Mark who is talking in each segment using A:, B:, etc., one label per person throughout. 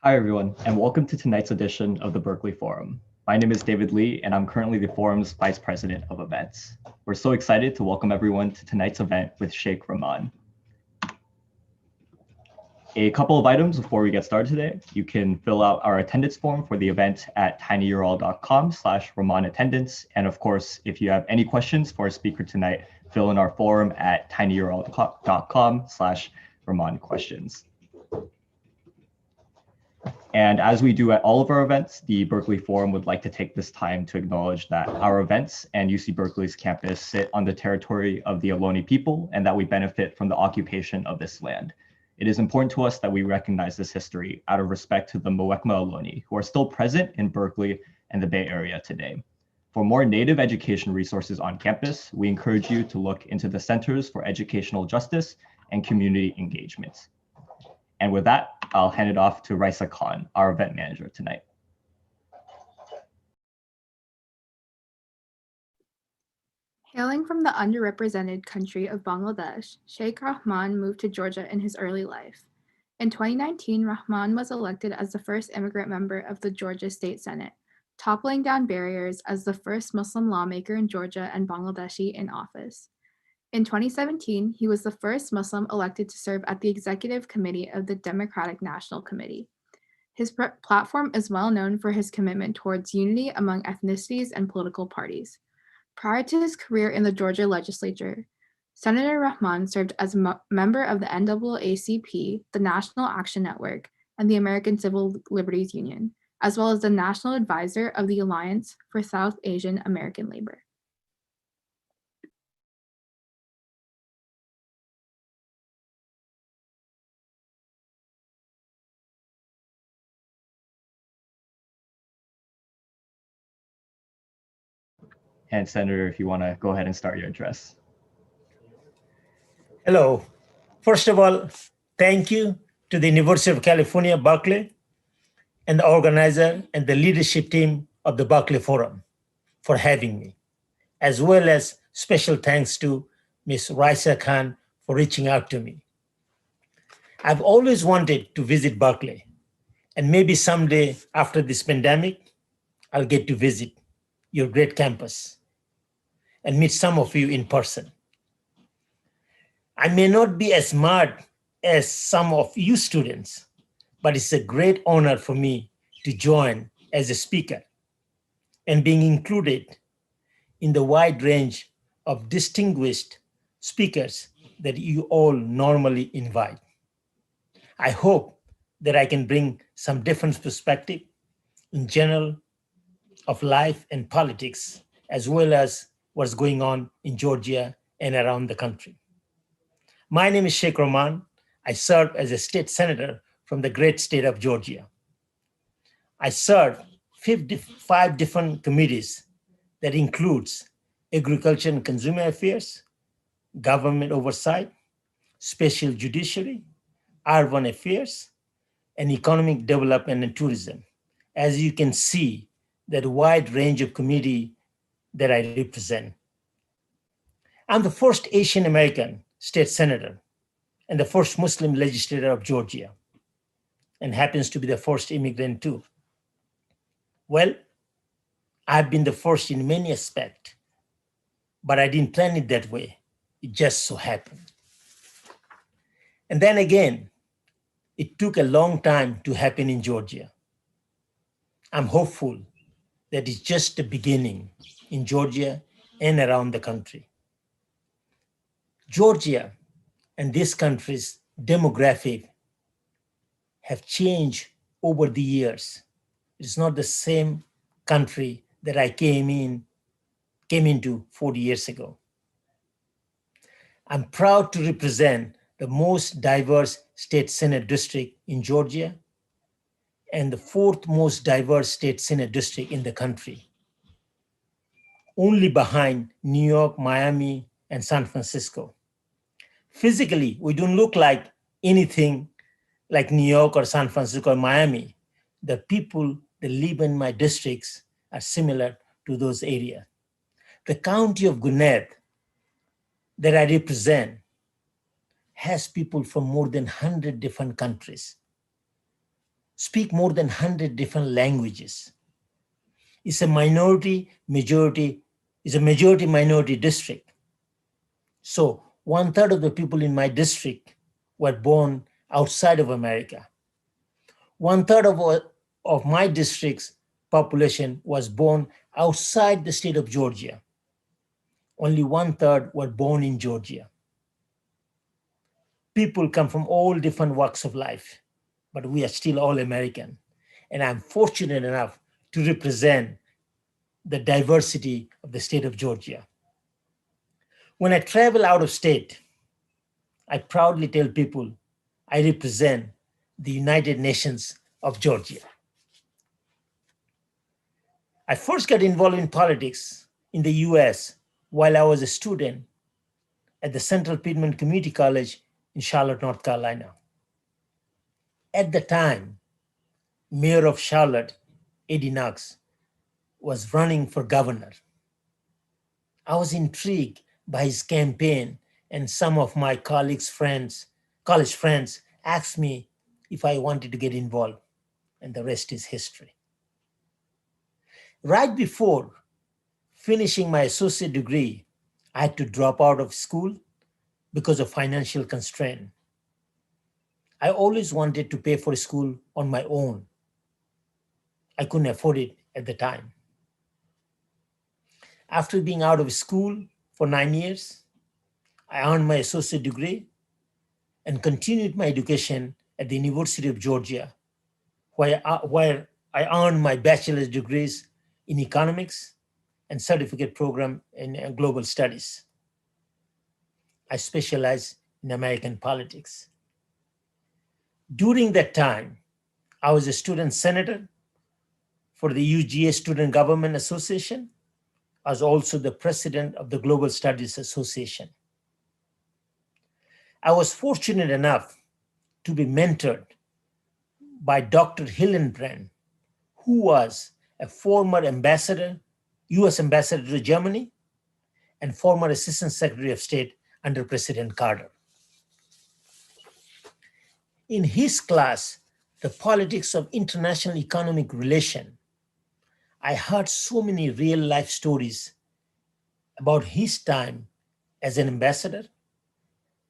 A: Hi, everyone, and welcome to tonight's edition of the Berkeley Forum. My name is David Lee, and I'm currently the forum's Vice President of Events. We're so excited to welcome everyone to tonight's event with Sheikh Rahman. A couple of items before we get started today. You can fill out our attendance form for the event at tinyurl.com/RahmanAttendance. And of course, if you have any questions for our speaker tonight, fill in our forum at tinyurl.com/RahmanQuestions. And as we do at all of our events, the Berkeley Forum would like to take this time to acknowledge that our events and UC Berkeley's campus sit on the territory of the Ohlone people and that we benefit from the occupation of this land. It is important to us that we recognize this history out of respect to the Muwekma Ohlone, who are still present in Berkeley and the Bay Area today. For more Native education resources on campus, we encourage you to look into the Centers for Educational Justice and Community Engagement. And with that, I'll hand it off to Raisa Khan, our event manager tonight.
B: Hailing from the underrepresented country of Bangladesh, Sheikh Rahman moved to Georgia in his early life. In 2019, Rahman was elected as the first immigrant member of the Georgia State Senate, toppling down barriers as the first Muslim lawmaker in Georgia and Bangladeshi in office. In 2017, he was the first Muslim elected to serve at the executive committee of the Democratic National Committee. His platform is well known for his commitment towards unity among ethnicities and political parties. Prior to his career in the Georgia legislature, Senator Rahman served as a member of the NAACP, the National Action Network, and the American Civil Liberties Union, as well as the National Advisor of the Alliance for South Asian American Labor.
A: And Senator, if you want to go ahead and start your address.
C: Hello. First of all, thank you to the University of California, Berkeley, and the organizer and the leadership team of the Berkeley Forum for having me, as well as special thanks to Ms. Raisa Khan for reaching out to me. I've always wanted to visit Berkeley, and maybe someday after this pandemic, I'll get to visit your great campus and meet some of you in person. I may not be as smart as some of you students, but it's a great honor for me to join as a speaker and being included in the wide range of distinguished speakers that you all normally invite. I hope that I can bring some different perspective in general of life and politics, as well as what's going on in Georgia and around the country. My name is Sheikh Rahman. I serve as a state senator from the great state of Georgia. I serve 5 different committees that includes agriculture and consumer affairs, government oversight, special judiciary, urban affairs, and economic development and tourism. As you can see, that wide range of committee that I represent. I'm the first Asian American state senator and the first Muslim legislator of Georgia, and happens to be the first immigrant too. Well, I've been the first in many aspects, but I didn't plan it that way. It just so happened. And then again, it took a long time to happen in Georgia. I'm hopeful that it's just the beginning in Georgia and around the country. Georgia and this country's demographic have changed over the years. It's not the same country that I came into 40 years ago. I'm proud to represent the most diverse state Senate district in Georgia and the 4th most diverse state Senate district in the country, only behind New York, Miami, and San Francisco. Physically, we don't look like anything like New York or San Francisco or Miami. The people that live in my districts are similar to those areas. The county of Gwinnett that I represent has people from more than 100 different countries. speak more than 100 different languages. It's a majority minority district. So 1/3 of the people in my district were born outside of America. 1/3 of my district's population was born outside the state of Georgia. Only 1/3 were born in Georgia. People come from all different walks of life, but we are still all American. And I'm fortunate enough to represent the diversity of the state of Georgia. When I travel out of state, I proudly tell people I represent the United Nations of Georgia. I first got involved in politics in the US while I was a student at the Central Piedmont Community College in Charlotte, North Carolina. At the time, Mayor of Charlotte, Eddie Knox, was running for governor. I was intrigued by his campaign, and some of my college friends asked me if I wanted to get involved, and the rest is history. Right before finishing my associate degree, I had to drop out of school because of financial constraint. I always wanted to pay for school on my own. I couldn't afford it at the time. After being out of school for 9 years, I earned my associate degree and continued my education at the University of Georgia, where I earned my bachelor's degrees in economics and certificate program in global studies. I specialize in American politics. During that time, I was a student senator for the UGA Student Government Association. I was also the president of the Global Studies Association. I was fortunate enough to be mentored by Dr. Hillenbrand, who was a former ambassador, US ambassador to Germany, and former Assistant Secretary of State under President Carter. In his class, The Politics of International Economic Relation, I heard so many real life stories about his time as an ambassador,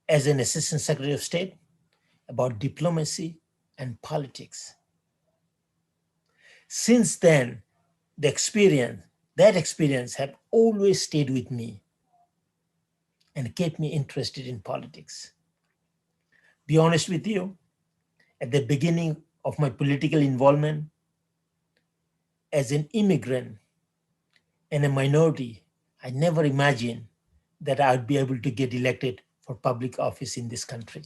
C: as an Assistant Secretary of State, about diplomacy and politics. Since then, that experience have always stayed with me and kept me interested in politics. Be honest with you, at the beginning of my political involvement as an immigrant and a minority, I never imagined that I would be able to get elected for public office in this country.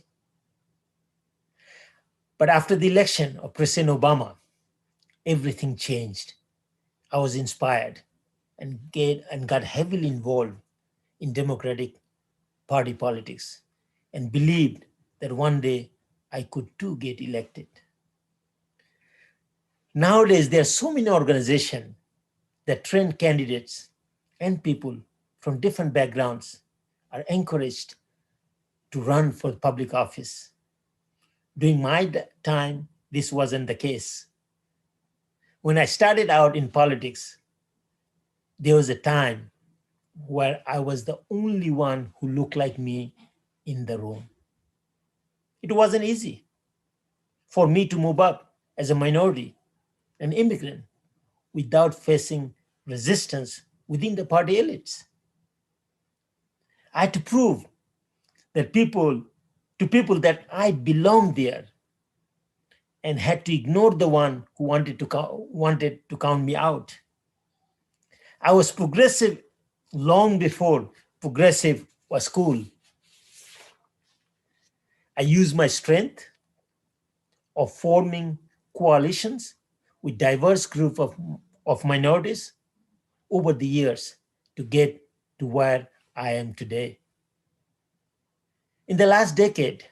C: But after the election of President Obama, everything changed. I was inspired and got heavily involved in Democratic Party politics and believed that one day I could too get elected. Nowadays, there are so many organizations that train candidates and people from different backgrounds are encouraged to run for public office. During my time, this wasn't the case. When I started out in politics, there was a time where I was the only one who looked like me in the room. It wasn't easy for me to move up as a minority, an immigrant, without facing resistance within the party elites. I had to prove that people that I belonged there, and had to ignore the one who wanted to count me out. I was progressive long before progressive was cool. I used my strength of forming coalitions with diverse group of minorities over the years to get to where I am today. In the last decade,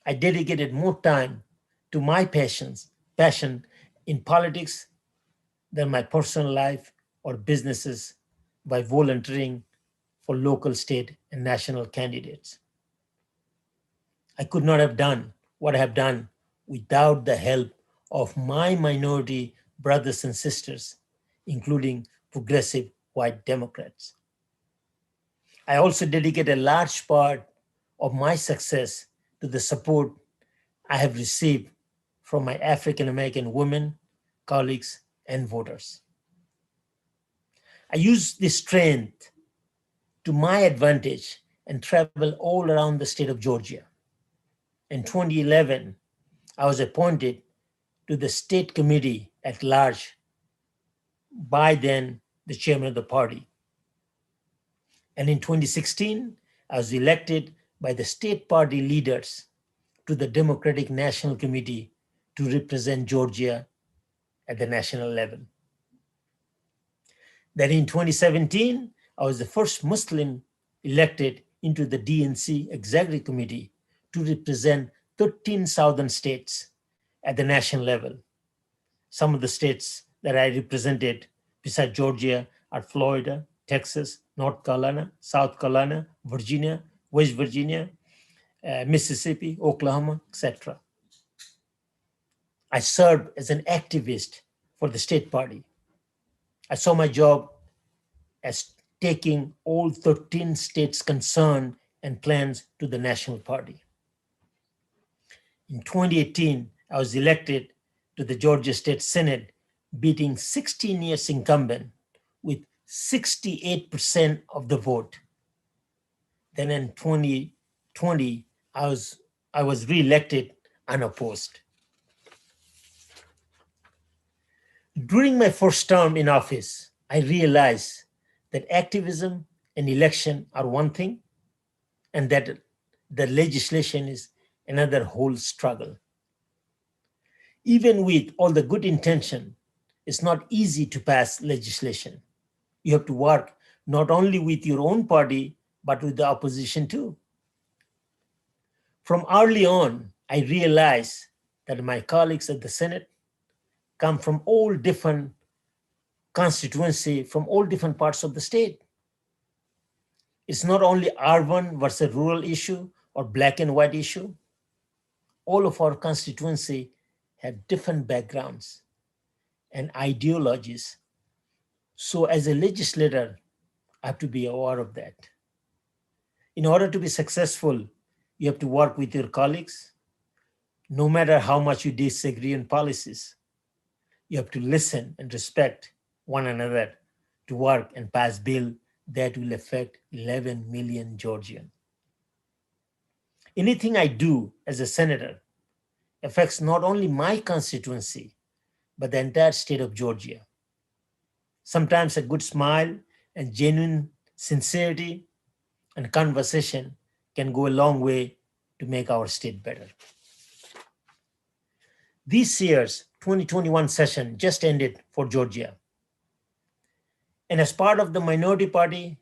C: I dedicated more time to my passion in politics than my personal life or businesses by volunteering for local, state, and national candidates. I could not have done what I have done without the help of my minority brothers and sisters, including progressive white Democrats. I also dedicate a large part of my success to the support I have received from my African American women, colleagues, and voters. I use this strength to my advantage and travel all around the state of Georgia. In 2011, I was appointed to the state committee at large by then the chairman of the party. And in 2016, I was elected by the state party leaders to the Democratic National Committee to represent Georgia at the national level. Then in 2017, I was the first Muslim elected into the DNC Executive Committee to represent 13 southern states at the national level. Some of the states that I represented besides Georgia are Florida, Texas, North Carolina, South Carolina, Virginia, West Virginia, Mississippi, Oklahoma, etc. I served as an activist for the state party. I saw my job as taking all 13 states' concern and plans to the national party. In 2018, I was elected to the Georgia State Senate, beating 16 years incumbent with 68% of the vote. Then in 2020, I was re-elected unopposed. During my first term in office, I realized that activism and election are one thing, and that the legislation is another whole struggle. Even with all the good intention, it's not easy to pass legislation. You have to work not only with your own party, but with the opposition too. From early on, I realized that my colleagues at the Senate come from all different constituency, from all different parts of the state. It's not only urban versus rural issue or black and white issue. All of our constituency have different backgrounds and ideologies. So as a legislator, I have to be aware of that. In order to be successful, you have to work with your colleagues, no matter how much you disagree on policies. You have to listen and respect one another to work and pass bill that will affect 11 million Georgians. Anything I do as a senator affects not only my constituency, but the entire state of Georgia. Sometimes a good smile and genuine sincerity and conversation can go a long way to make our state better. This year's 2021 session just ended for Georgia. And as part of the minority party,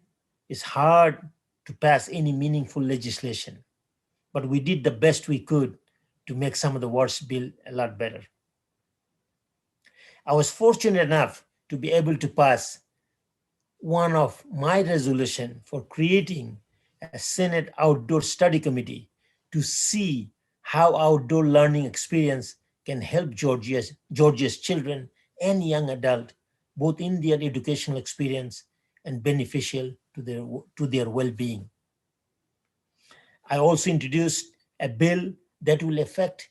C: it's hard to pass any meaningful legislation. But we did the best we could to make some of the worst bill a lot better. I was fortunate enough to be able to pass one of my resolution for creating a Senate Outdoor Study Committee to see how outdoor learning experience can help Georgia's children and young adults, both in their educational experience and beneficial to their well-being. I also introduced a bill that will affect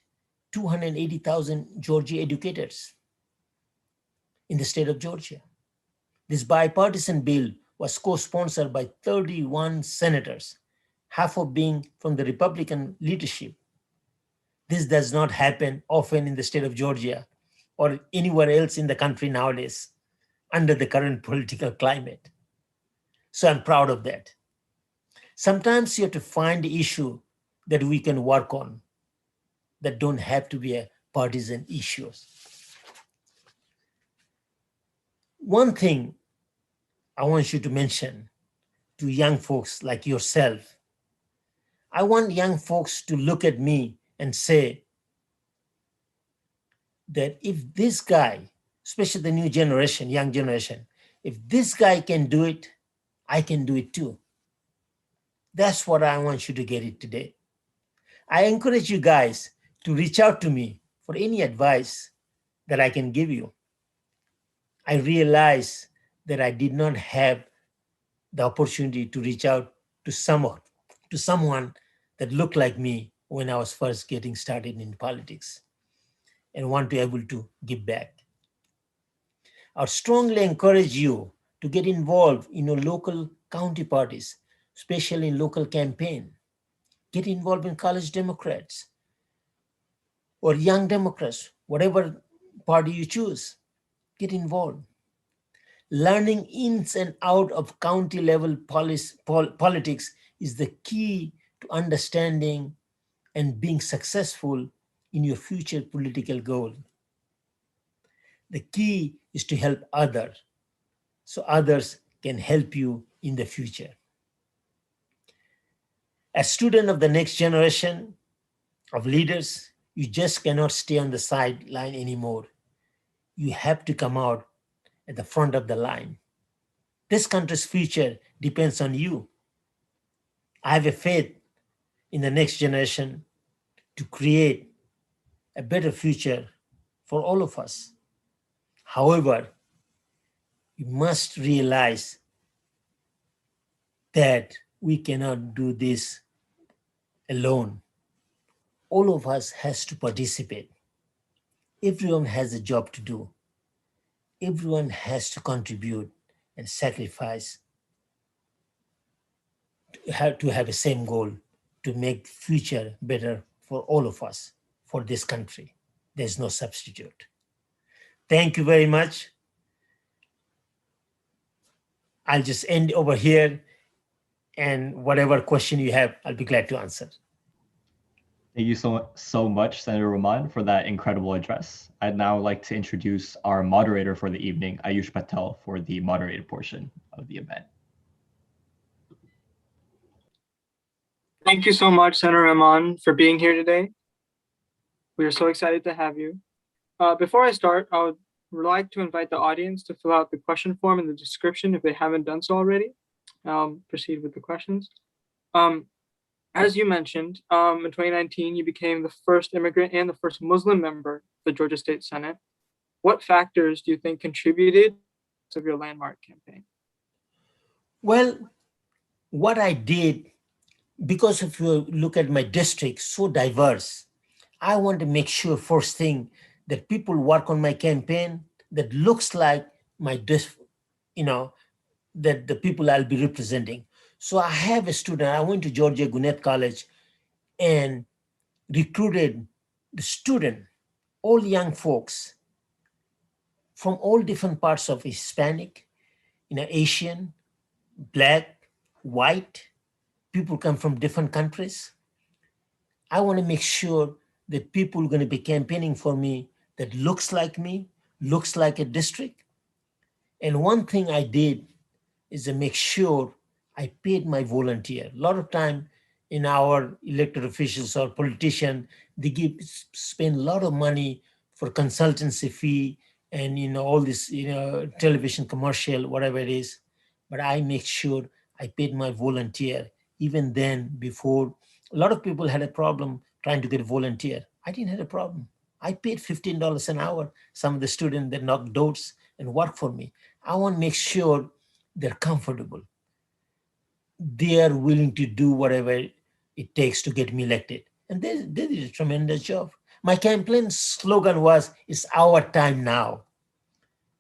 C: 280,000 Georgia educators in the state of Georgia. This bipartisan bill was co-sponsored by 31 senators, half of being from the Republican leadership. This does not happen often in the state of Georgia or anywhere else in the country nowadays under the current political climate. So I'm proud of that. Sometimes you have to find the issue that we can work on that don't have to be a partisan issues. One thing I want you to mention to young folks like yourself, I want young folks to look at me and say that if this guy, especially the new generation, young generation, if this guy can do it, I can do it too. That's what I want you to get it today. I encourage you guys to reach out to me for any advice that I can give you. I realized that I did not have the opportunity to reach out to someone that looked like me when I was first getting started in politics and want to be able to give back. I would strongly encourage you to get involved in your local county parties, especially in local campaign. Get involved in college Democrats or young Democrats, whatever party you choose. Get involved. Learning ins and out of county level politics is the key to understanding and being successful in your future political goal. The key is to help others so others can help you in the future. As student of the next generation of leaders, you just cannot stay on the sideline anymore. You have to come out at the front of the line. This country's future depends on you. I have a faith in the next generation to create a better future for all of us. However, you must realize that we cannot do this alone. All of us has to participate. Everyone has a job to do. Everyone has to contribute and sacrifice to have the same goal, to make future better for all of us, for this country. There's no substitute. Thank you very much. I'll just end over here, and whatever question you have, I'll be glad to answer.
A: Thank you so much, Senator Rahman, for that incredible address. I'd now like to introduce our moderator for the evening, Ayush Patel, for the moderated portion of the event.
D: Thank you so much, Senator Rahman, for being here today. We are so excited to have you. Before I start, I would like to invite the audience to fill out the question form in the description if they haven't done so already. I'll proceed with the questions. As you mentioned, in 2019, you became the first immigrant and the first Muslim member of the Georgia State Senate. What factors do you think contributed to your landmark campaign?
C: Well, what I did, because if you look at my district, so diverse, I want to make sure first thing that people work on my campaign that looks like my that the people I'll be representing. So I have a student, I went to Georgia Gwinnett College and recruited the student, all young folks from all different parts of Hispanic, Asian, Black, white, people come from different countries. I want to make sure that people are going to be campaigning for me that looks like me, looks like a district. And one thing I did is to make sure I paid my volunteer. A lot of time in our elected officials or politicians, they spend a lot of money for consultancy fee and all this television commercial, whatever it is. But I make sure I paid my volunteer. Even then, before, a lot of people had a problem trying to get a volunteer. I didn't have a problem. I paid $15 an hour. Some of the students that knocked doors and work for me. I want to make sure they're comfortable. They are willing to do whatever it takes to get me elected. And they did a tremendous job. My campaign slogan was, "It's our time now."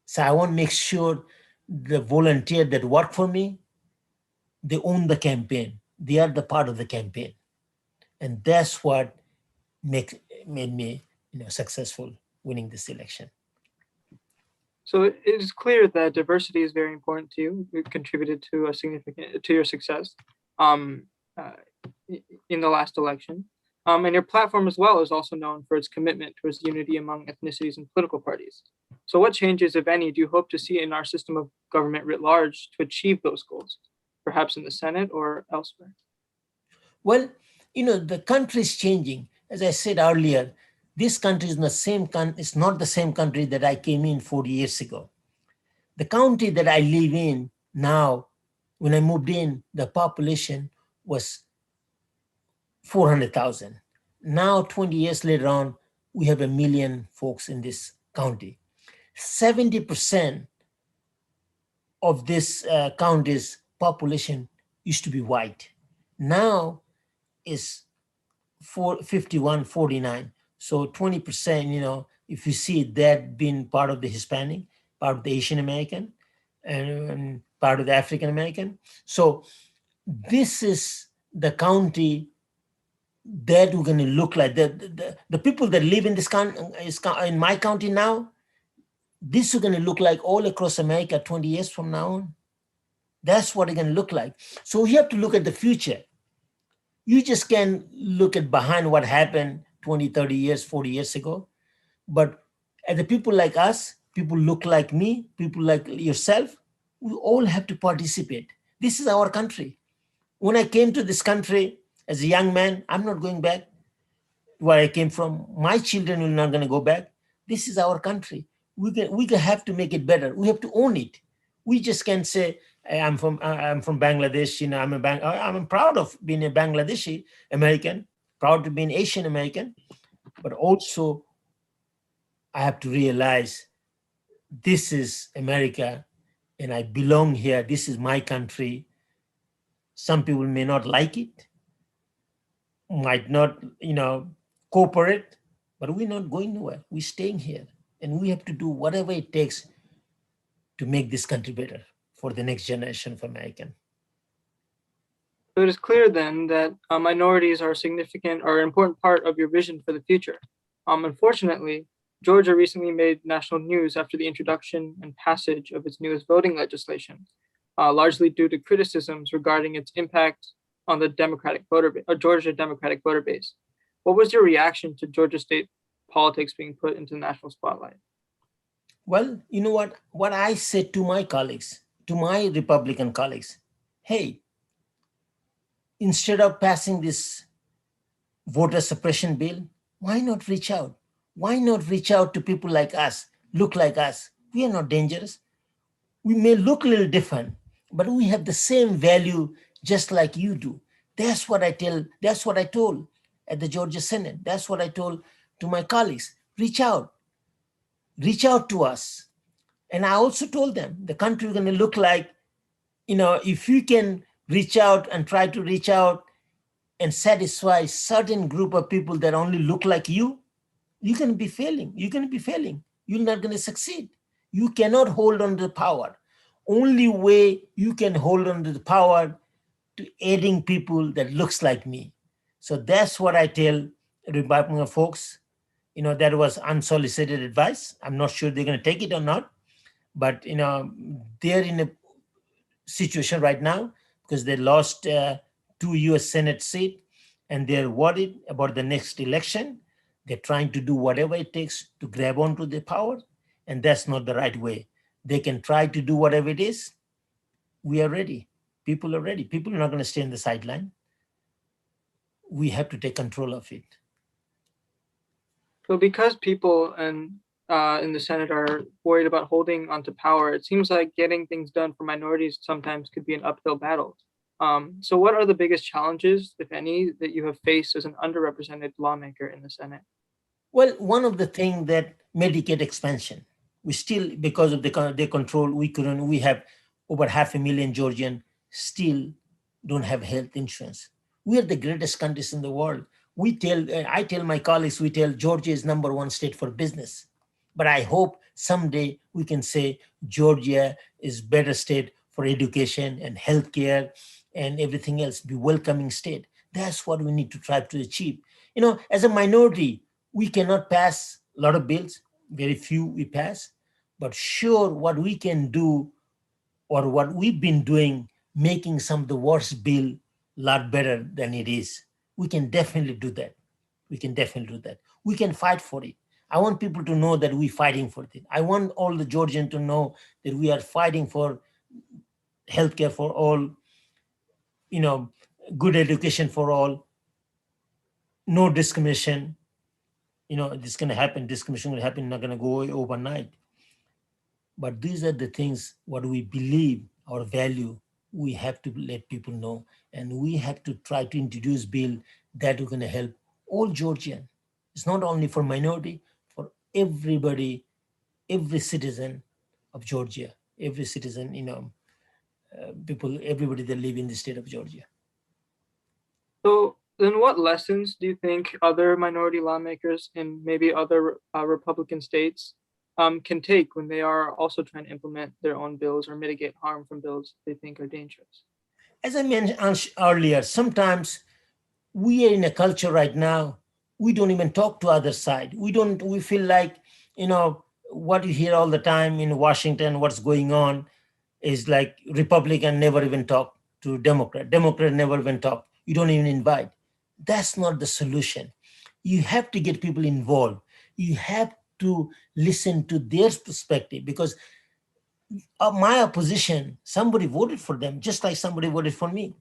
C: So I want to make sure the volunteer that work for me, they own the campaign. They are the part of the campaign. And that's what made me successful winning this election.
D: So it is clear that diversity is very important to you. It contributed to your success in the last election. And your platform as well is also known for its commitment towards unity among ethnicities and political parties. So what changes, if any, do you hope to see in our system of government writ large to achieve those goals, perhaps in the Senate or elsewhere?
C: Well, the country is changing. As I said earlier, this country is it's not the same country that I came in 40 years ago. The county that I live in now, when I moved in, the population was 400,000. Now, 20 years later on, we have 1 million folks in this county. 70% of this county's population used to be white. Now is 51-49. So 20%, if you see that being part of the Hispanic, part of the Asian American, and part of the African American. So this is the county that we're going to look like. The people that live in this in my county now, this is going to look like all across America 20 years from now on. That's what it's going to look like. So we have to look at the future. You just can't look at behind what happened 20, 30 years, 40 years ago. But as the people like us, people look like me, people like yourself, we all have to participate. This is our country. When I came to this country as a young man, I'm not going back where I came from. My children are not going to go back. This is our country. We have to make it better. We have to own it. We just can't say, I'm from Bangladesh. I'm proud of being a Bangladeshi American, proud to be an Asian American, but also I have to realize this is America and I belong here. This is my country. Some people may not like it, might not, cooperate, but we're not going nowhere. We're staying here and we have to do whatever it takes to make this country better for the next generation of American.
D: So it is clear then that minorities are a significant or important part of your vision for the future. Unfortunately, Georgia recently made national news after the introduction and passage of its newest voting legislation, largely due to criticisms regarding its impact on the Georgia Democratic voter base. What was your reaction to Georgia state politics being put into the national spotlight?
C: Well, you know what I said to my colleagues, to my Republican colleagues, hey, instead of passing this voter suppression bill, why not reach out? Why not reach out to people like us, look like us? We are not dangerous. We may look a little different, but we have the same value just like you do. That's what I told at the Georgia Senate. That's what I told to my colleagues. Reach out to us. And I also told them the country is going to look like, if you can reach out and try to reach out and satisfy certain group of people that only look like you, you're going to be failing. You're going to be failing. You're not going to succeed. You cannot hold on to the power. Only way you can hold on to the power to aiding people that looks like me. So that's what I tell Republican folks. That was unsolicited advice. I'm not sure they're going to take it or not, but they're in a situation right now because they lost 2 US Senate seats and they're worried about the next election. They're trying to do whatever it takes to grab onto the power, and that's not the right way. They can try to do whatever it is. We are ready. People are ready. People are not going to stay on the sideline. We have to take control of it.
D: So because people in the Senate are worried about holding onto power, it seems like getting things done for minorities sometimes could be an uphill battle. So what are the biggest challenges, if any, that you have faced as an underrepresented lawmaker in the Senate?
C: Well, one of the things that Medicaid expansion, we still, because of the control, we have over 500,000 Georgians still don't have health insurance. We are the greatest countries in the world. I tell my colleagues, Georgia is #1 state for business. But I hope someday we can say Georgia is better state for education and healthcare and everything else, be welcoming state. That's what we need to try to achieve. As a minority, we cannot pass a lot of bills, very few we pass, but sure what we can do or what we've been doing, making some of the worst bill a lot better than it is. We can definitely do that. We can fight for it. I want people to know that we're fighting for it. I want all the Georgians to know that we are fighting for healthcare for all, good education for all, no discrimination. This is going to happen. Discrimination will happen, not going to go away overnight. But these are the things, what we believe, our value, we have to let people know. And we have to try to introduce bill that are going to help all Georgians. It's not only for minority, for everybody every citizen of Georgia, every citizen, people, everybody that live in the state of Georgia.
D: So then what lessons do you think other minority lawmakers in maybe other Republican states can take when they are also trying to implement their own bills or mitigate harm from bills they think are dangerous?
C: As I mentioned earlier, sometimes we are in a culture right now, we don't even talk to other side. We feel like, what you hear all the time in Washington, what's going on is like Republican never even talk to Democrat never even talk. You don't even invite. That's not the solution. You have to get people involved. You have to listen to their perspective, because my opposition, somebody voted for them, just like somebody voted for me.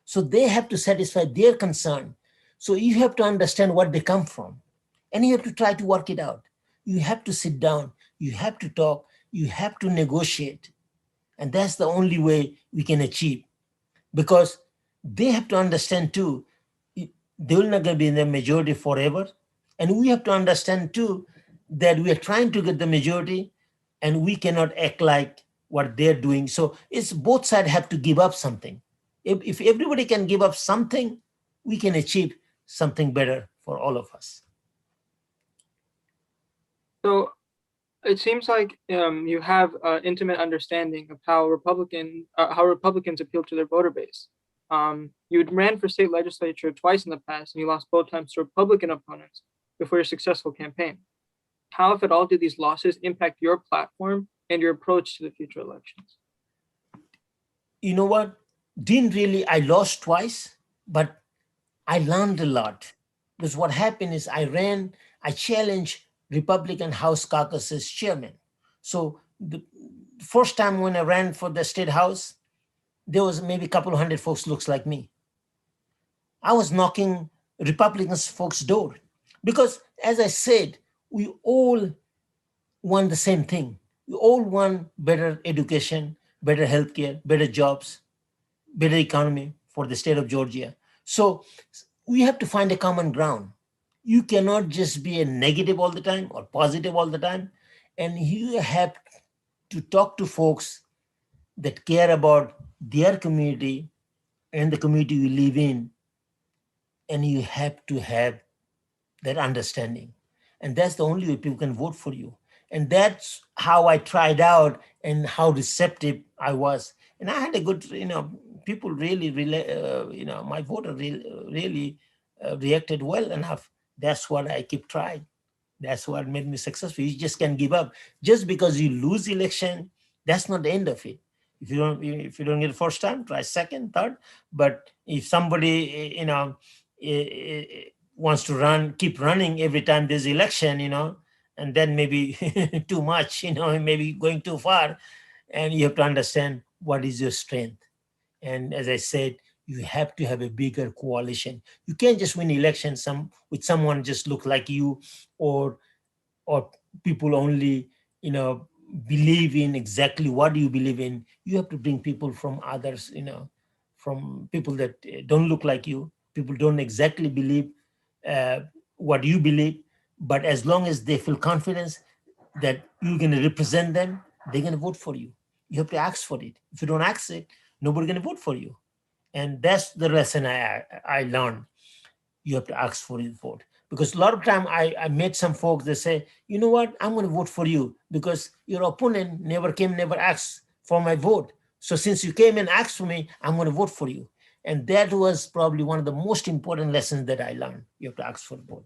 C: So they have to satisfy their concern. So you have to understand what they come from, and you have to try to work it out. You have to sit down, you have to talk, you have to negotiate. And that's the only way we can achieve, because they have to understand too, they will not going to be in the majority forever. And we have to understand too that we are trying to get the majority, and we cannot act like what they're doing. So it's both sides have to give up something. If everybody can give up something, we can achieve something better for all of us.
D: So it seems like you have an intimate understanding of how Republicans appeal to their voter base. You ran for state legislature twice in the past, and you lost both times to Republican opponents before your successful campaign. How, if at all, do these losses impact your platform and your approach to the future elections?
C: You know what? I lost twice, but I learned a lot. Because what happened is I challenged Republican House Caucus's chairman. So the first time when I ran for the state house, there was maybe a couple of hundred folks looks like me. I was knocking Republicans folks' door, because as I said, we all want the same thing. We all want better education, better healthcare, better jobs, better economy for the state of Georgia. So we have to find a common ground. You cannot just be a negative all the time or positive all the time. And you have to talk to folks that care about their community and the community you live in. And you have to have that understanding. And that's the only way people can vote for you. And that's how I tried out and how receptive I was. And I had a good, people really, my voter really reacted well enough. That's what I keep trying. That's what made me successful. You just can't give up. Just because you lose election, that's not the end of it. If you don't get the first time, try second, third. But if somebody, wants to keep running every time there's election, and then maybe too much, maybe going too far, and you have to understand what is your strength. And as I said, you have to have a bigger coalition. You can't just win elections with someone just look like you, or people only, believe in exactly what you believe in. You have to bring people from others, from people that don't look like you, people don't exactly believe what you believe, but as long as they feel confidence that you're going to represent them, they're going to vote for you. You have to ask for it. If you don't ask it, nobody's going to vote for you. And that's the lesson I learned. You have to ask for his vote. Because a lot of time I met some folks that say, you know what, I'm going to vote for you because your opponent never asked for my vote. So since you came and asked for me, I'm going to vote for you. And that was probably one of the most important lessons that I learned. You have to ask for the vote.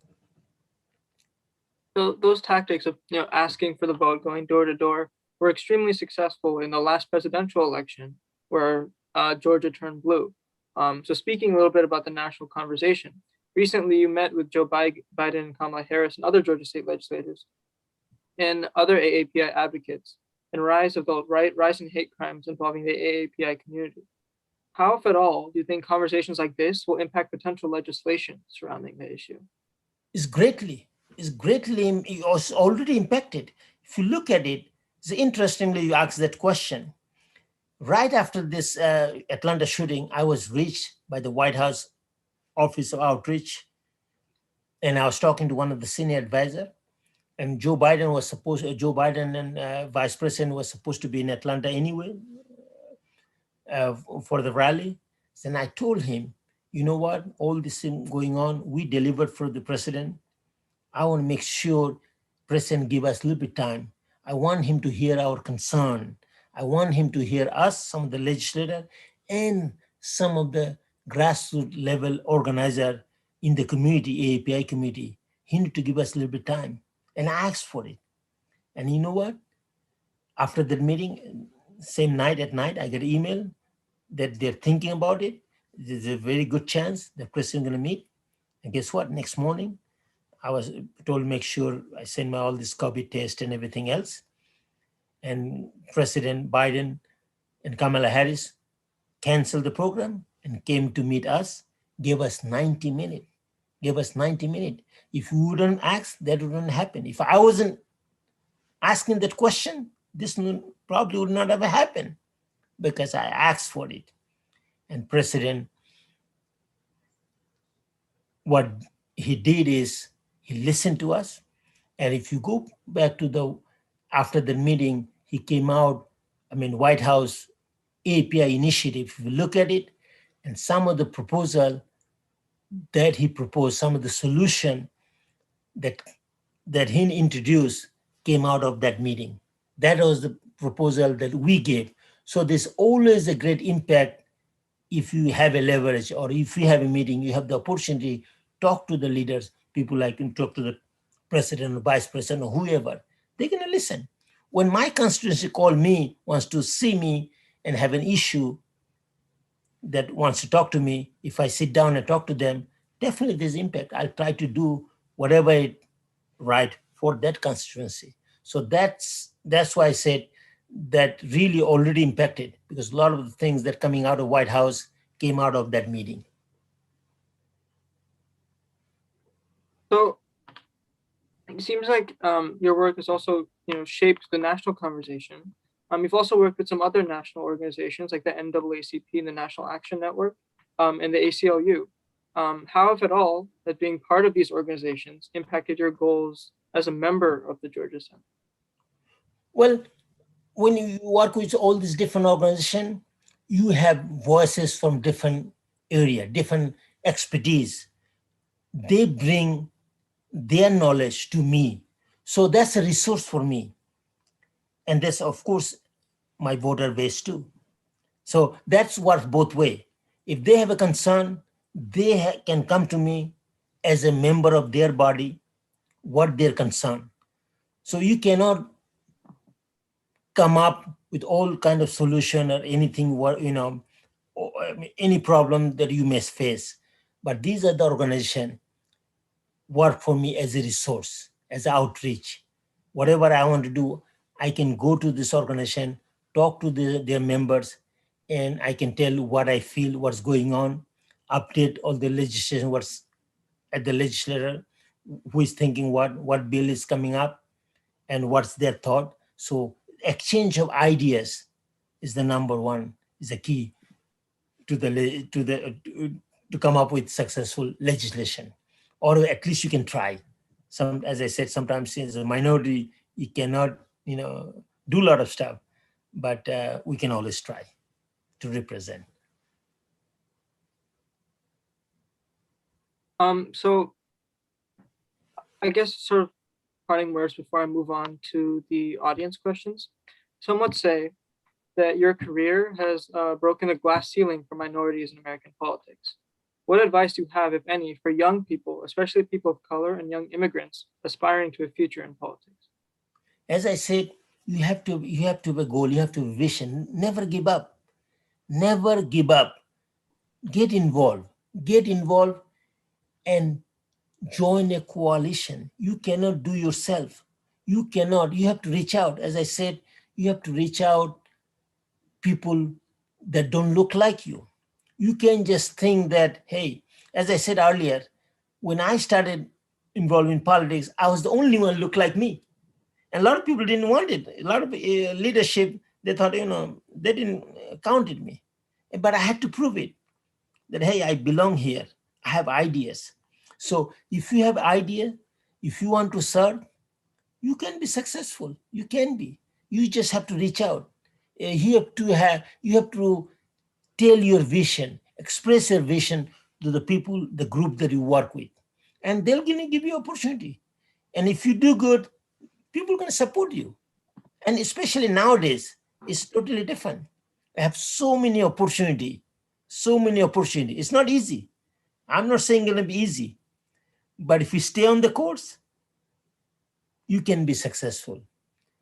D: So those tactics of asking for the vote, going door to door, were extremely successful in the last presidential election, where Georgia turned blue. So speaking a little bit about the national conversation, recently you met with Joe Biden and Kamala Harris and other Georgia state legislators and other AAPI advocates and rise of the rising hate crimes involving the AAPI community. How, if at all, do you think conversations like this will impact potential legislation surrounding the issue?
C: It's greatly already impacted. If you look at it, it's interestingly you asked that question. Right after this Atlanta shooting, I was reached by the White House Office of Outreach, and I was talking to one of the senior advisors, and Joe Biden and Vice President was supposed to be in Atlanta anyway for the rally. Then I told him, you know what, all this thing going on, we delivered for the president. I want to make sure president give us a little bit time. I want him to hear our concern. I want him to hear us, some of the legislator, and some of the grassroots level organizer in the community, AAPI community. He need to give us a little bit time. And I asked for it. And you know what? After that meeting, same night at night, I get an email that they're thinking about it. There's a very good chance the president gonna meet. And guess what? Next morning, I was told to make sure I send my all this COVID test and everything else. And President Biden and Kamala Harris canceled the program and came to meet us, gave us 90 minutes. If you wouldn't ask, that wouldn't happen. If I wasn't asking that question, this probably would not have happened because I asked for it. And President, what he did is he listened to us. And if you go back to after the meeting, he came out, White House API initiative, if you look at it, and some of the proposal that he proposed, some of the solution that he introduced came out of that meeting. That was the proposal that we gave. So there's always a great impact if you have a leverage or if you have a meeting, you have the opportunity to talk to the leaders, people like you talk to the president or vice president or whoever, they're gonna listen. When my constituency call me, wants to see me and have an issue that wants to talk to me, if I sit down and talk to them, definitely there's impact. I'll try to do whatever is right for that constituency. So that's why I said that really already impacted, because a lot of the things that coming out of White House came out of that meeting.
D: So it seems like your work has also, shaped the national conversation. You've also worked with some other national organizations like the NAACP and the National Action Network and the ACLU. How, if at all, has being part of these organizations impacted your goals as a member of the Georgia Senate?
C: Well, when you work with all these different organizations, you have voices from different area, different expertise. They bring their knowledge to me. So that's a resource for me. And that's, of course, my voter base too. So that's works both ways. If they have a concern, they can come to me as a member of their body, what their concern. So you cannot come up with all kind of solution or anything, any problem that you may face. But these are the organization work for me as a resource, as outreach. Whatever I want to do, I can go to this organization, talk to their members, and I can tell what I feel, what's going on, update all the legislation, what's at the legislature, who is thinking what bill is coming up, and what's their thought. So exchange of ideas is the number one, is the key to come up with successful legislation, or at least you can try. As I said, sometimes as a minority, you cannot, do a lot of stuff, but we can always try to represent.
D: So I guess sort of parting words before I move on to the audience questions. Some would say that your career has broken the glass ceiling for minorities in American politics. What advice do you have, if any, for young people, especially people of color and young immigrants aspiring to a future in politics?
C: As I said, you have to have a goal, you have to have a vision. Never give up. Never give up. Get involved and join a coalition. You cannot do yourself. You have to reach out. As I said, you have to reach out people that don't look like you. You can't just think that, hey, as I said earlier, when I started involved in politics, I was the only one who looked like me. And a lot of people didn't want it. A lot of leadership, they thought, they didn't counted me. But I had to prove it, that, hey, I belong here. I have ideas. So if you have idea, if you want to serve, you can be successful. You can be. You just have to reach out. You have to tell your vision, express your vision to the people, the group that you work with, and they're going to give you opportunity. And if you do good, people are going to support you. And especially nowadays, it's totally different. I have so many opportunity. It's not easy. I'm not saying it's going to be easy, but if you stay on the course, you can be successful.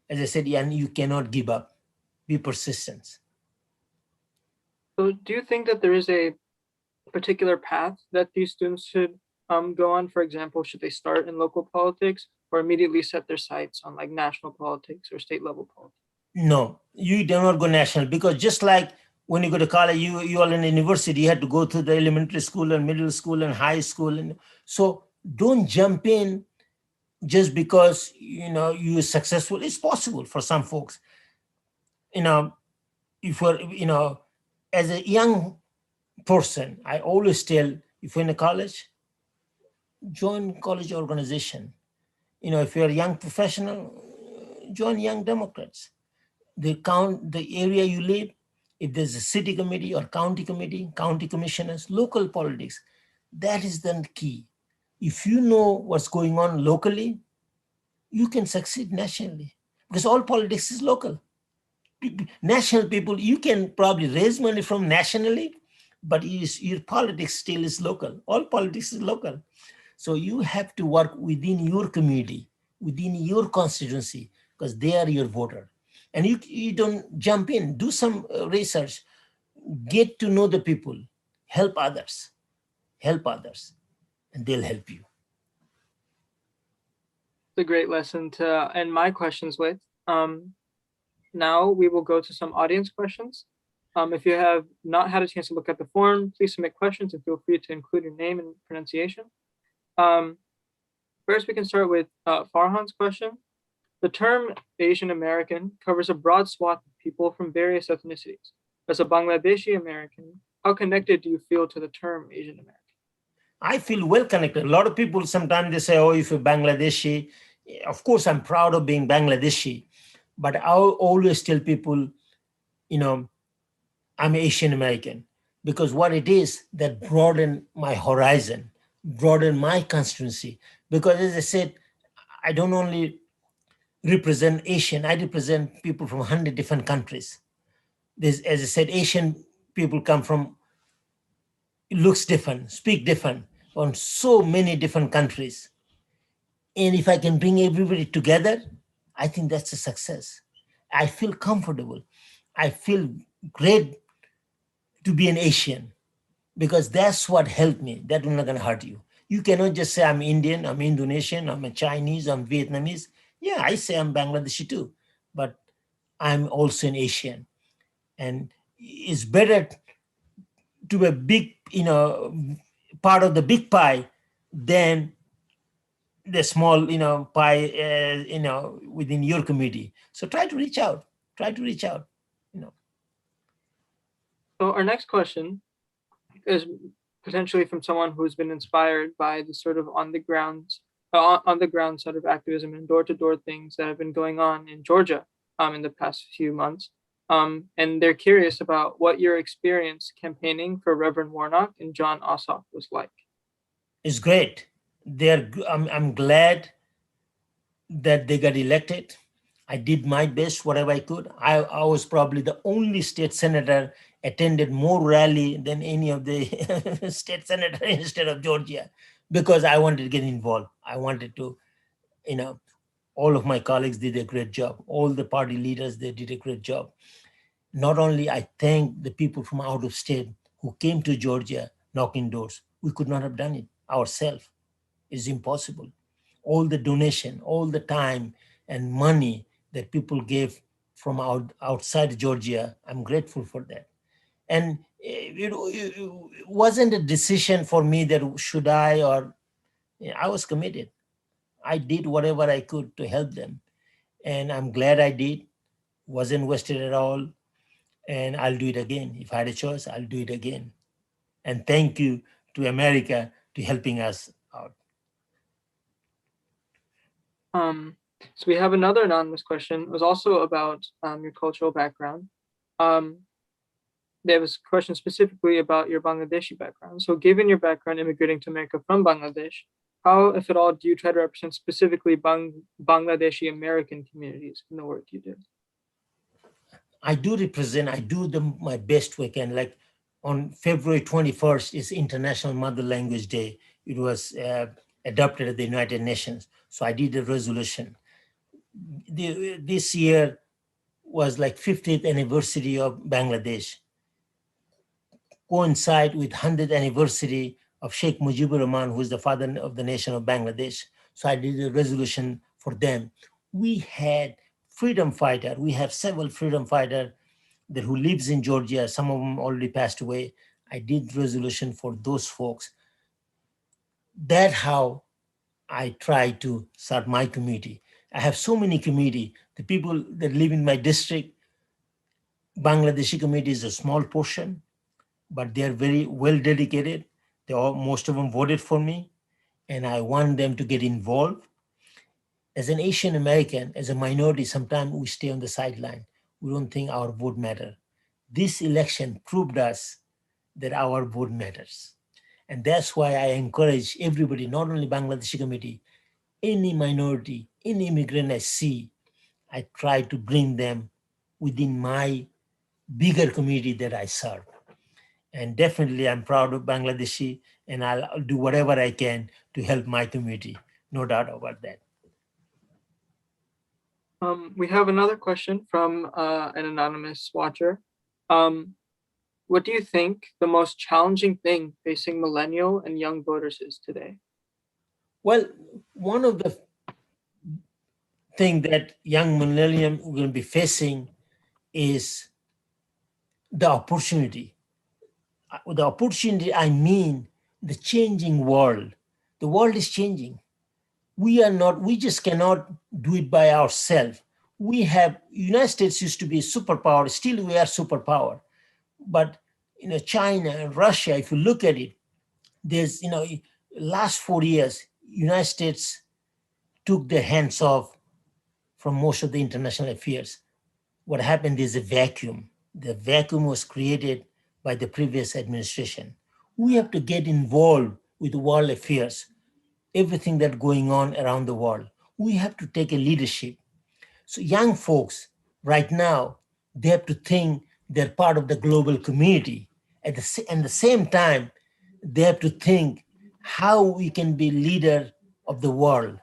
C: As I said, and you cannot give up. Be persistent.
D: So do you think that there is a particular path that these students should go on? For example, should they start in local politics or immediately set their sights on like national politics or state level politics?
C: No, you do not go national, because just like when you go to college, you are in university, you have to go through the elementary school and middle school and high school. And so don't jump in just because you're successful. It's possible for some folks. If you're, as a young person, I always tell, if you're in a college, join college organization. If you're a young professional, join Young Democrats. The area you live, if there's a city committee or county committee, county commissioners, local politics, that is the key. If you know what's going on locally, you can succeed nationally, because all politics is local. National people, you can probably raise money from nationally, but your politics still is local. All politics is local. So you have to work within your community, within your constituency, because they are your voter. And you don't jump in, do some research, get to know the people, help others, and they'll help you.
D: It's a great lesson to end my questions with. Now we will go to some audience questions. If you have not had a chance to look at the form, please submit questions and feel free to include your name and pronunciation. First, we can start with Farhan's question. The term Asian American covers a broad swath of people from various ethnicities. As a Bangladeshi American, how connected do you feel to the term Asian American?
C: I feel well connected. A lot of people sometimes they say, oh, if you're Bangladeshi, of course I'm proud of being Bangladeshi, but I always tell people, I'm Asian American, because what it is that broaden my horizon, broaden my constituency. Because as I said, I don't only represent Asian, I represent people from 100 different countries. As I said, Asian people come from, looks different, speak different, on so many different countries. And if I can bring everybody together, I think that's a success. I feel comfortable. I feel great to be an Asian, because that's what helped me. That will not going to hurt you. You cannot just say I'm Indian, I'm Indonesian, I'm a Chinese, I'm Vietnamese. Yeah, I say I'm Bangladeshi too, but I'm also an Asian. And it's better to be a big, part of the big pie than the small, pie, within your community. So try to reach out.
D: So our next question is potentially from someone who's been inspired by the sort of on the ground sort of activism and door-to-door things that have been going on in Georgia in the past few months. And they're curious about what your experience campaigning for Reverend Warnock and John Ossoff was like.
C: It's great. I'm glad that they got elected. I did my best, whatever I could. I was probably the only state senator attended more rally than any of the state senator in the state of Georgia, because I wanted to get involved. I wanted to, all of my colleagues did a great job. All the party leaders, they did a great job. Not only I thank the people from out of state who came to Georgia knocking doors. We could not have done it ourselves. It's impossible. All the donation, all the time and money that people gave from outside Georgia, I'm grateful for that. And it wasn't a decision for me that should I, or I was committed. I did whatever I could to help them. And I'm glad I did. Wasn't wasted at all. And I'll do it again. If I had a choice, I'll do it again. And thank you to America to helping us out.
D: So we have another anonymous question. It was also about your cultural background. There was a question specifically about your Bangladeshi background. So given your background immigrating to America from Bangladesh, how, if at all, do you try to represent specifically Bangladeshi American communities in the work you do?
C: I do represent, I do my best we can. Like on February 21st is International Mother Language Day. It was adopted at the United Nations. So I did a resolution. This year was like 50th anniversary of Bangladesh, coincide with 100th anniversary of Sheikh Mujibur Rahman, who is the father of the nation of Bangladesh. So I did a resolution for them. We had freedom fighter. We have several freedom fighter that who lives in Georgia. Some of them already passed away. I did resolution for those folks. That's how I try to serve my community. I have so many community. The people that live in my district, Bangladeshi community is a small portion, but they're very well dedicated. Most of them voted for me, and I want them to get involved. As an Asian American, as a minority, sometimes we stay on the sideline. We don't think our vote matters. This election proved us that our vote matters. And that's why I encourage everybody, not only Bangladeshi community, any minority, any immigrant I see, I try to bring them within my bigger community that I serve. And definitely I'm proud of Bangladeshi, and I'll do whatever I can to help my community. No doubt about that.
D: We have another question from an anonymous watcher. What do you think the most challenging thing facing millennial and young voters is today?
C: Well, one of the things that young millennials are going to be facing is the opportunity. With the opportunity, I mean the changing world. The world is changing. We just cannot do it by ourselves. United States used to be a superpower, still we are superpower. But China and Russia, if you look at it, there's last 4 years, United States took their hands off from most of the international affairs. What happened is a vacuum. The vacuum was created by the previous administration. We have to get involved with world affairs, everything that's going on around the world. We have to take a leadership. So young folks right now, they have to think they're part of the global community. At the same time, they have to think how we can be leader of the world.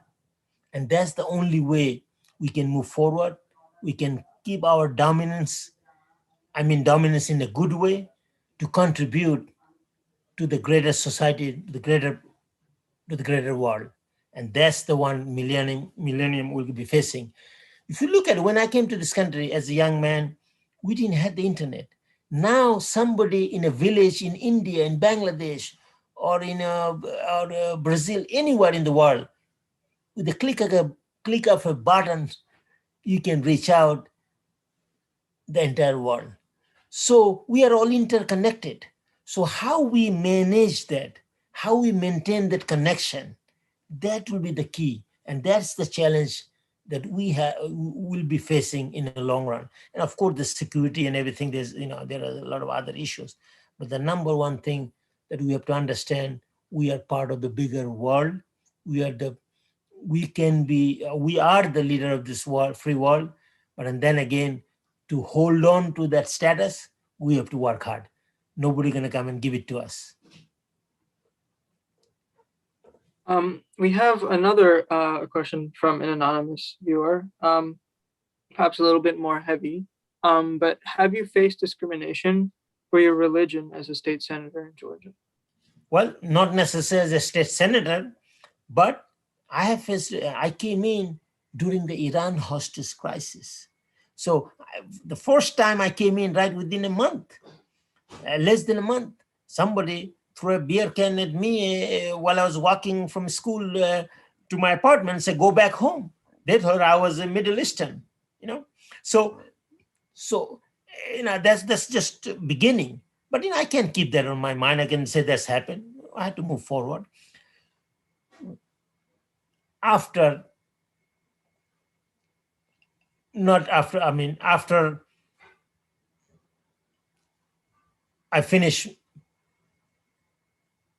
C: And that's the only way we can move forward. We can keep our dominance, dominance in a good way, to contribute to the greater society, to the greater world. And that's the one millennium will be facing. If you look at when I came to this country as a young man, we didn't have the internet. Now somebody in a village in India, in Bangladesh, or in Brazil, anywhere in the world, with the click of a button, you can reach out the entire world. So we are all interconnected. So how we manage that, how we maintain that connection, that will be the key. And that's the challenge that we will be facing in the long run. And of course, the security and everything, there are a lot of other issues. But the number one thing that we have to understand, we are part of the bigger world. We are the leader of this world, free world. But then again, to hold on to that status, we have to work hard. Nobody's going to come and give it to us.
D: We have another question from an anonymous viewer, perhaps a little bit more heavy. But have you faced discrimination for your religion as a state senator in Georgia?
C: Well, not necessarily as a state senator, but I came in during the Iran hostage crisis. So the first time I came in, right within a month, less than a month, somebody threw a beer can at me while I was walking from school to my apartment and said, "Go back home." They thought I was a Middle Eastern, So that's just beginning. But I can't keep that on my mind. I can say that's happened. I had to move forward. After not after, I mean, after I finished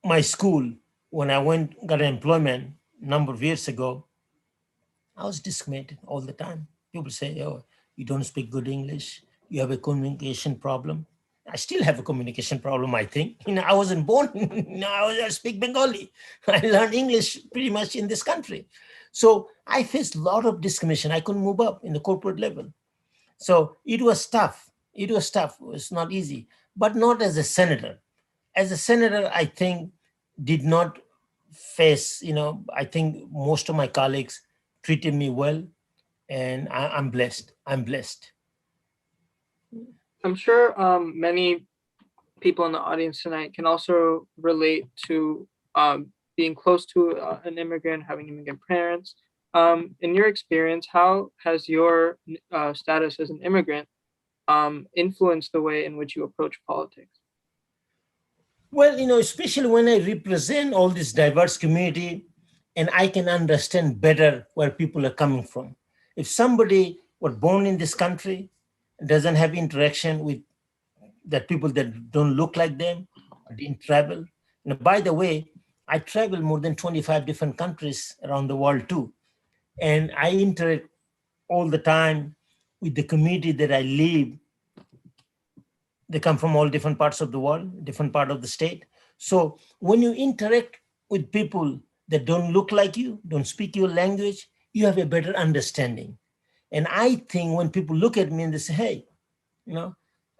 C: my school, when I got an employment a number of years ago, I was discriminated all the time. People say, oh, you don't speak good English. You have a communication problem. I still have a communication problem, I think. I wasn't born, I speak Bengali. I learned English pretty much in this country. So I faced a lot of discrimination. I couldn't move up in the corporate level. So it was tough. It was not easy, but not as a senator. As a senator, I think did not face, I think most of my colleagues treated me well, and I'm blessed. I'm blessed.
D: I'm sure many people in the audience tonight can also relate to being close to an immigrant, having immigrant parents. In your experience, how has your status as an immigrant influenced the way in which you approach politics?
C: Well, especially when I represent all this diverse community and I can understand better where people are coming from. If somebody was born in this country, doesn't have interaction with that people that don't look like them, or didn't travel. By the way, I travel more than 25 different countries around the world too. And I interact all the time with the community that I live. They come from all different parts of the world, different part of the state. So when you interact with people that don't look like you, don't speak your language, you have a better understanding. And I think when people look at me and they say, hey,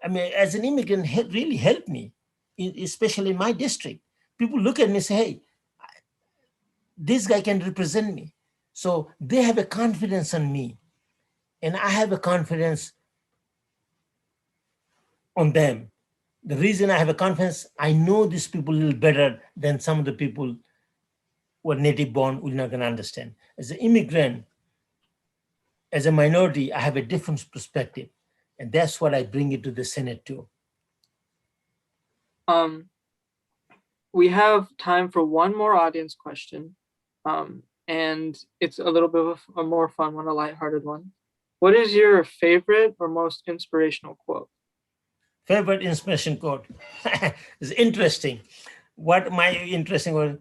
C: as an immigrant, really helped me, especially in my district. People look at me and say, hey, this guy can represent me. So they have a confidence in me. And I have a confidence on them. The reason I have a confidence, I know these people a little better than some of the people who are native born, we're not going to understand. As an immigrant, as a minority, I have a different perspective. And that's what I bring it to the Senate too.
D: We have time for one more audience question. And it's a little bit of a more fun one, a lighthearted one. What is your favorite or most inspirational quote?
C: Favorite inspiration quote? It's interesting. What my interesting was,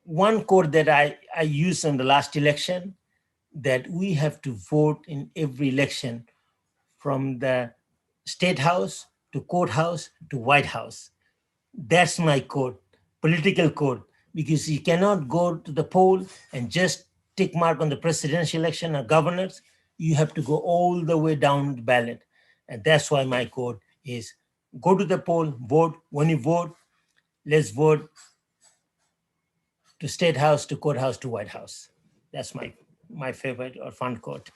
C: one quote that I used in the last election, that we have to vote in every election from the State House to Courthouse to White House. That's my code, political code, because you cannot go to the poll and just tick mark on the presidential election or governors. You have to go all the way down the ballot. And that's why my code is go to the poll, vote. When you vote, let's vote to State House, to Courthouse, to White House. That's my favorite or fun quote.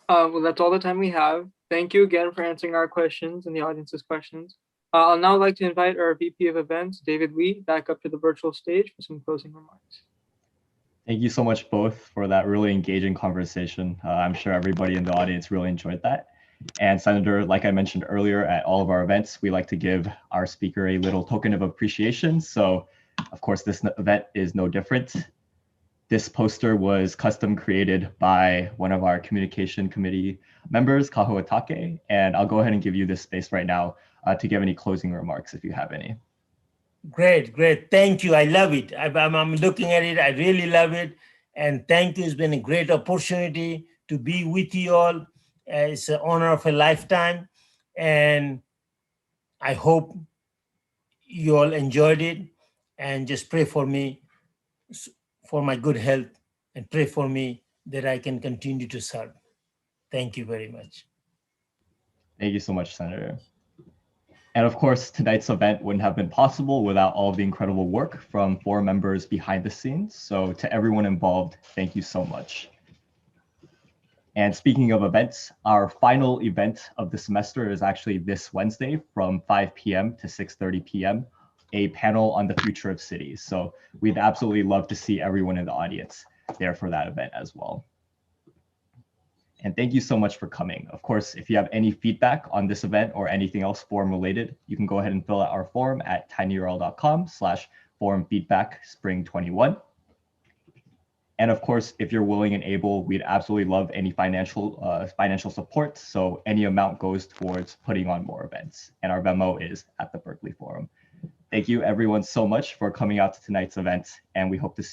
D: Well, that's all the time we have. Thank you again for answering our questions and the audience's questions. I'll now like to invite our VP of Events, David Lee, back up to the virtual stage for some closing remarks.
A: Thank you so much both for that really engaging conversation. I'm sure everybody in the audience really enjoyed that. And Senator, like I mentioned earlier, at all of our events, we like to give our speaker a little token of appreciation. So of course, this event is no different. This poster was custom created by one of our communication committee members, Kaho Atake, and I'll go ahead and give you this space right now to give any closing remarks if you have any.
C: Great. Thank you. I love it. I'm looking at it. I really love it. And thank you. It's been a great opportunity to be with you all. It's an honor of a lifetime. And I hope you all enjoyed it. And just pray for me, for my good health, and pray for me that I can continue to serve. Thank you very much.
A: Thank you so much, Senator. And of course, tonight's event wouldn't have been possible without all of the incredible work from forum members behind the scenes. So to everyone involved, thank you so much. And speaking of events, our final event of the semester is actually this Wednesday from 5 p.m. to 6:30 p.m., a panel on the future of cities. So we'd absolutely love to see everyone in the audience there for that event as well. And thank you so much for coming. Of course, if you have any feedback on this event or anything else forum related, you can go ahead and fill out our form at tinyurl.com/forumfeedbackspring21. And of course, if you're willing and able, we'd absolutely love any financial support. So any amount goes towards putting on more events. And our Venmo is at the Berkeley Forum. Thank you everyone so much for coming out to tonight's event, and we hope to see